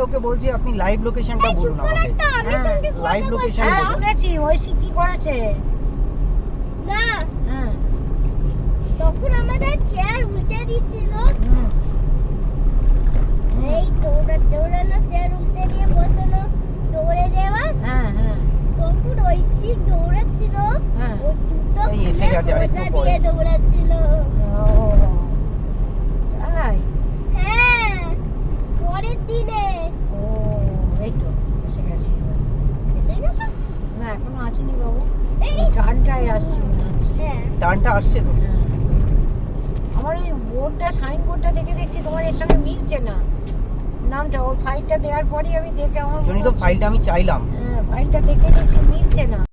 ওকে বলছি আপনি লাইভ লোকেশনটা বলুন আমাকে। লাইভ লোকেশন শুনেছি ঐশী কি করেছে না তখন আমাদের চেয়ার উল্টে দিচ্ছিল এই দৌড়ানো চেয়ার উল্টে দিয়ে বসানো দৌড়ে যাওয়া তখন ঐশী দৌড়াচ্ছিল ও জুতো এসে গেছে আরেকটু পরে দিয়ে দৌড়াচ্ছিল তাই হ্যাঁ পরের দিনে ও এই তো এসে গেছি না এখনো আসেনি বাবু এই টানটাই আসছে মনে হচ্ছে টানটা আসছে তো আমার এই বোর্ডটা সাইন বোর্ডটা দেখে দেখছি তোমার এর সঙ্গে মিলছে না নামটা ওর ফাইলটা দেওয়ার পরই আমি দেখে আমার জন্য তো ফাইলটা আমি চাইলাম ফাইলটা দেখে দেখছি মিলছে না